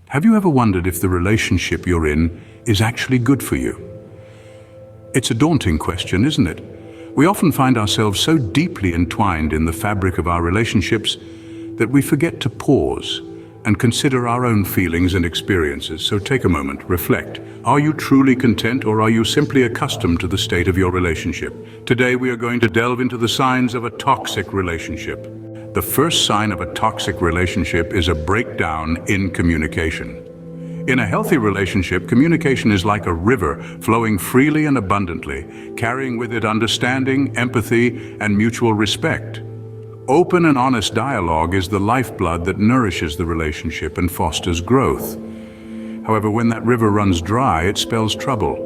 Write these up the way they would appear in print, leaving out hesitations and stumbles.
Have you ever wondered if the relationship you're in is actually good for you? It's a daunting question, isn't it? We often find ourselves so deeply entwined in the fabric of our relationships that we forget to pause and consider our own feelings and experiences. So take a moment, reflect. Are you truly content, or are you simply accustomed to the state of your relationship? Today we are going to delve into the signs of a toxic relationship. The first sign of a toxic relationship is a breakdown in communication. In a healthy relationship, communication is like a river flowing freely and abundantly, carrying with it understanding, empathy, and mutual respect. Open and honest dialogue is the lifeblood that nourishes the relationship and fosters growth. However, when that river runs dry, it spells trouble.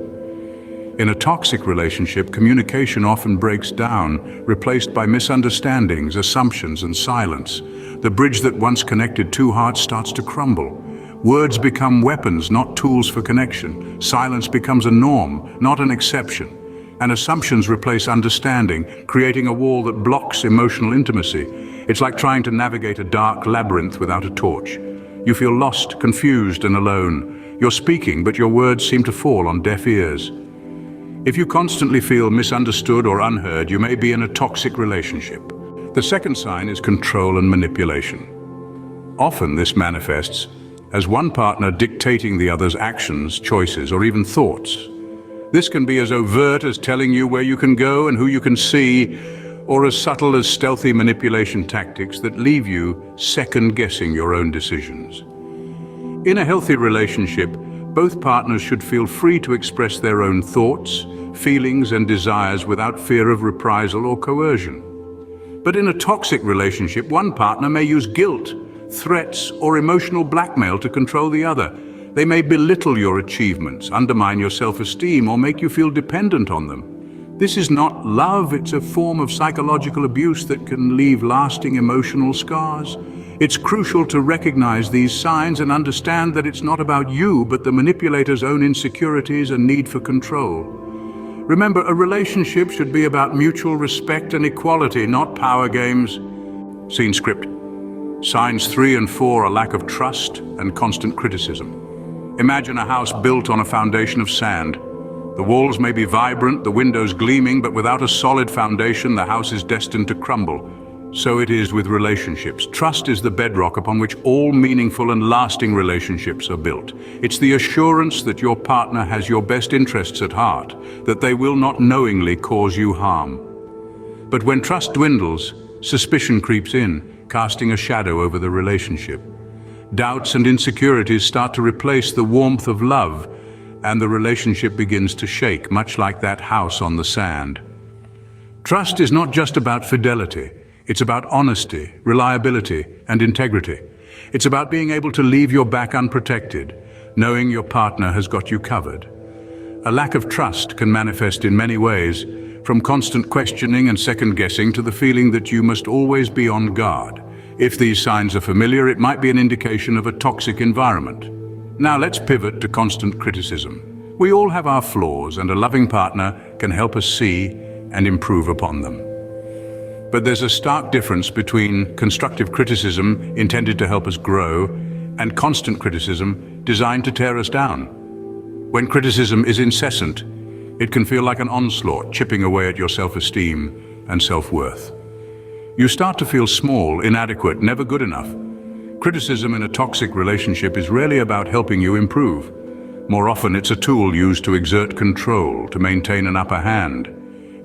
In a toxic relationship, communication often breaks down, replaced by misunderstandings, assumptions, and silence. The bridge that once connected two hearts starts to crumble. Words become weapons, not tools for connection. Silence becomes a norm, not an exception. And assumptions replace understanding, creating a wall that blocks emotional intimacy. It's like trying to navigate a dark labyrinth without a torch. You feel lost, confused, and alone. You're speaking, but your words seem to fall on deaf ears. If you constantly feel misunderstood or unheard, you may be in a toxic relationship. The second sign is control and manipulation. Often this manifests as one partner dictating the other's actions, choices, or even thoughts. This can be as overt as telling you where you can go and who you can see, or as subtle as stealthy manipulation tactics that leave you second-guessing your own decisions. In a healthy relationship, both partners should feel free to express their own thoughts, feelings, and desires without fear of reprisal or coercion. But in a toxic relationship, one partner may use guilt, threats, or emotional blackmail to control the other. They may belittle your achievements, undermine your self-esteem, or make you feel dependent on them. This is not love, it's a form of psychological abuse that can leave lasting emotional scars. It's crucial to recognize these signs and understand that it's not about you, but the manipulator's own insecurities and need for control. Remember, a relationship should be about mutual respect and equality, not power games. Scene script. Signs 3 and 4 are lack of trust and constant criticism. Imagine a house built on a foundation of sand. The walls may be vibrant, the windows gleaming, but without a solid foundation, the house is destined to crumble. So it is with relationships. Trust is the bedrock upon which all meaningful and lasting relationships are built. It's the assurance that your partner has your best interests at heart, that they will not knowingly cause you harm. But when trust dwindles, suspicion creeps in, casting a shadow over the relationship. Doubts and insecurities start to replace the warmth of love, and the relationship begins to shake, much like that house on the sand. Trust is not just about fidelity. It's about honesty, reliability, and integrity. It's about being able to leave your back unprotected, knowing your partner has got you covered. A lack of trust can manifest in many ways, from constant questioning and second-guessing to the feeling that you must always be on guard. If these signs are familiar, it might be an indication of a toxic environment. Now let's pivot to constant criticism. We all have our flaws, and a loving partner can help us see and improve upon them. But there's a stark difference between constructive criticism intended to help us grow and constant criticism designed to tear us down. When criticism is incessant, it can feel like an onslaught, chipping away at your self-esteem and self-worth. You start to feel small, inadequate, never good enough. Criticism in a toxic relationship is rarely about helping you improve. More often, it's a tool used to exert control, to maintain an upper hand.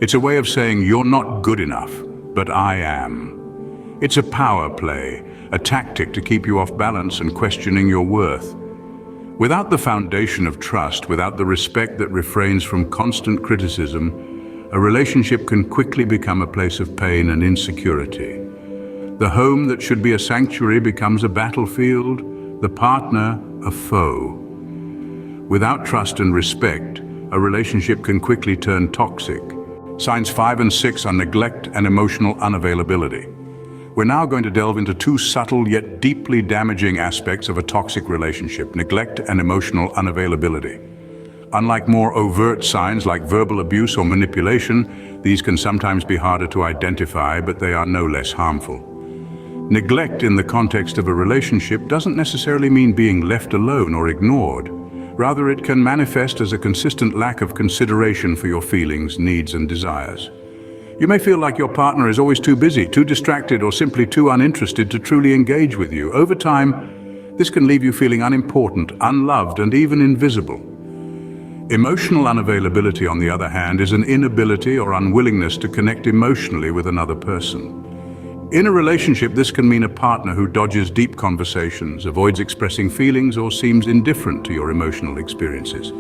It's a way of saying, you're not good enough, but I am. It's a power play, a tactic to keep you off balance and questioning your worth. Without the foundation of trust, without the respect that refrains from constant criticism, a relationship can quickly become a place of pain and insecurity. The home that should be a sanctuary becomes a battlefield, the partner a foe. Without trust and respect, a relationship can quickly turn toxic. Signs 5 and 6 are neglect and emotional unavailability. We're now going to delve into two subtle yet deeply damaging aspects of a toxic relationship: neglect and emotional unavailability. Unlike more overt signs like verbal abuse or manipulation, these can sometimes be harder to identify, but they are no less harmful. Neglect in the context of a relationship doesn't necessarily mean being left alone or ignored. Rather, it can manifest as a consistent lack of consideration for your feelings, needs, and desires. You may feel like your partner is always too busy, too distracted, or simply too uninterested to truly engage with you. Over time, this can leave you feeling unimportant, unloved, and even invisible. Emotional unavailability, on the other hand, is an inability or unwillingness to connect emotionally with another person. In a relationship, this can mean a partner who dodges deep conversations, avoids expressing feelings, or seems indifferent to your emotional experiences.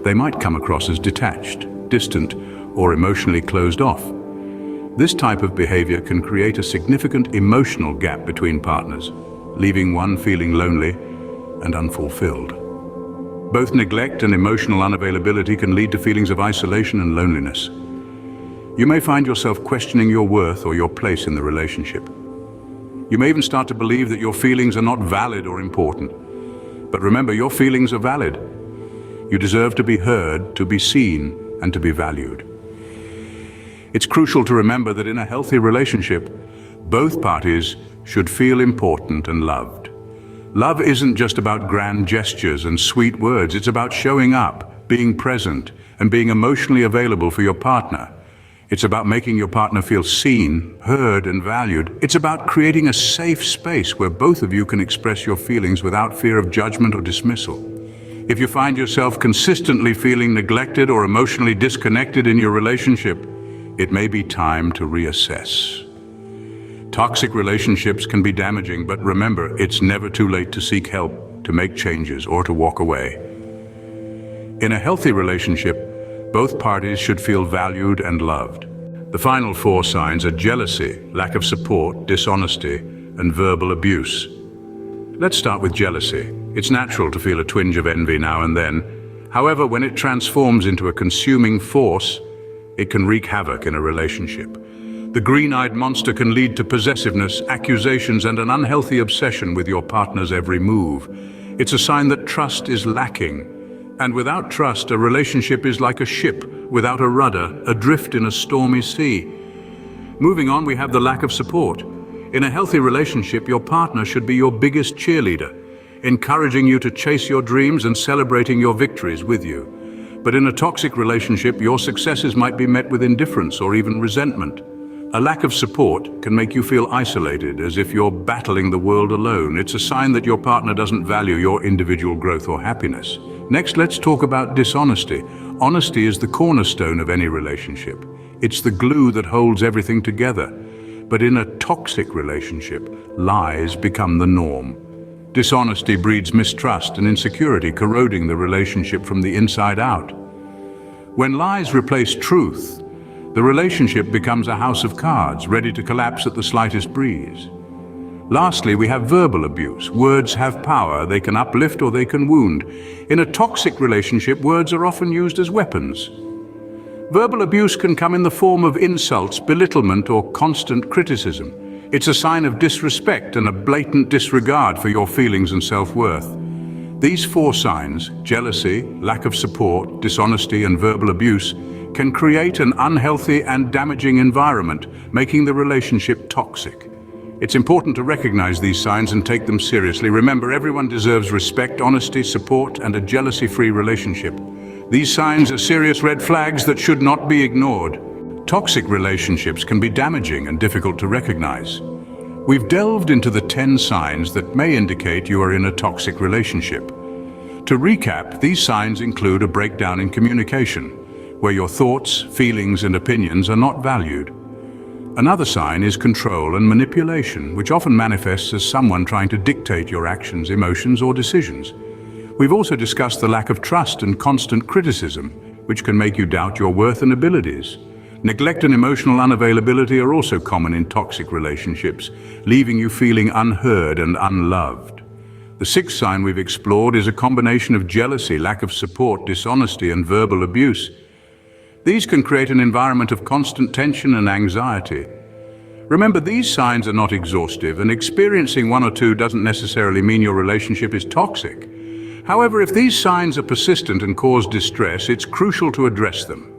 They might come across as detached, distant, or emotionally closed off. This type of behavior can create a significant emotional gap between partners, leaving one feeling lonely and unfulfilled. Both neglect and emotional unavailability can lead to feelings of isolation and loneliness. You may find yourself questioning your worth or your place in the relationship. You may even start to believe that your feelings are not valid or important. But remember, your feelings are valid. You deserve to be heard, to be seen, and to be valued. It's crucial to remember that in a healthy relationship, both parties should feel important and loved. Love isn't just about grand gestures and sweet words. It's about showing up, being present, and being emotionally available for your partner. It's about making your partner feel seen, heard, and valued. It's about creating a safe space where both of you can express your feelings without fear of judgment or dismissal. If you find yourself consistently feeling neglected or emotionally disconnected in your relationship, it may be time to reassess. Toxic relationships can be damaging, but remember, it's never too late to seek help, to make changes, or to walk away. In a healthy relationship, both parties should feel valued and loved. The final 4 signs are jealousy, lack of support, dishonesty, and verbal abuse. Let's start with jealousy. It's natural to feel a twinge of envy now and then. However, when it transforms into a consuming force, it can wreak havoc in a relationship. The green-eyed monster can lead to possessiveness, accusations, and an unhealthy obsession with your partner's every move. It's a sign that trust is lacking. And without trust, a relationship is like a ship without a rudder, adrift in a stormy sea. Moving on, we have the lack of support. In a healthy relationship, your partner should be your biggest cheerleader, encouraging you to chase your dreams and celebrating your victories with you. But in a toxic relationship, your successes might be met with indifference or even resentment. A lack of support can make you feel isolated, as if you're battling the world alone. It's a sign that your partner doesn't value your individual growth or happiness. Next, let's talk about dishonesty. Honesty is the cornerstone of any relationship. It's the glue that holds everything together. But in a toxic relationship, lies become the norm. Dishonesty breeds mistrust and insecurity, corroding the relationship from the inside out. When lies replace truth, the relationship becomes a house of cards, ready to collapse at the slightest breeze. Lastly, we have verbal abuse. Words have power. They can uplift or they can wound. In a toxic relationship, words are often used as weapons. Verbal abuse can come in the form of insults, belittlement, or constant criticism. It's a sign of disrespect and a blatant disregard for your feelings and self-worth. These 4 signs, jealousy, lack of support, dishonesty, and verbal abuse, can create an unhealthy and damaging environment, making the relationship toxic. It's important to recognize these signs and take them seriously. Remember, everyone deserves respect, honesty, support, and a jealousy-free relationship. These signs are serious red flags that should not be ignored. Toxic relationships can be damaging and difficult to recognize. We've delved into the 10 signs that may indicate you are in a toxic relationship. To recap, these signs include a breakdown in communication, where your thoughts, feelings, and opinions are not valued. Another sign is control and manipulation, which often manifests as someone trying to dictate your actions, emotions, or decisions. We've also discussed the lack of trust and constant criticism, which can make you doubt your worth and abilities. Neglect and emotional unavailability are also common in toxic relationships, leaving you feeling unheard and unloved. The 6th sign we've explored is a combination of jealousy, lack of support, dishonesty, and verbal abuse. These can create an environment of constant tension and anxiety. Remember, these signs are not exhaustive, and experiencing 1 or 2 doesn't necessarily mean your relationship is toxic. However, if these signs are persistent and cause distress, it's crucial to address them.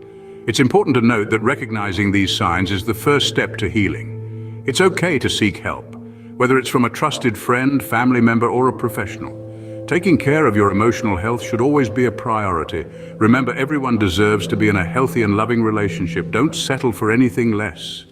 It's important to note that recognizing these signs is the first step to healing. It's okay to seek help, whether it's from a trusted friend, family member, or a professional. Taking care of your emotional health should always be a priority. Remember, everyone deserves to be in a healthy and loving relationship. Don't settle for anything less.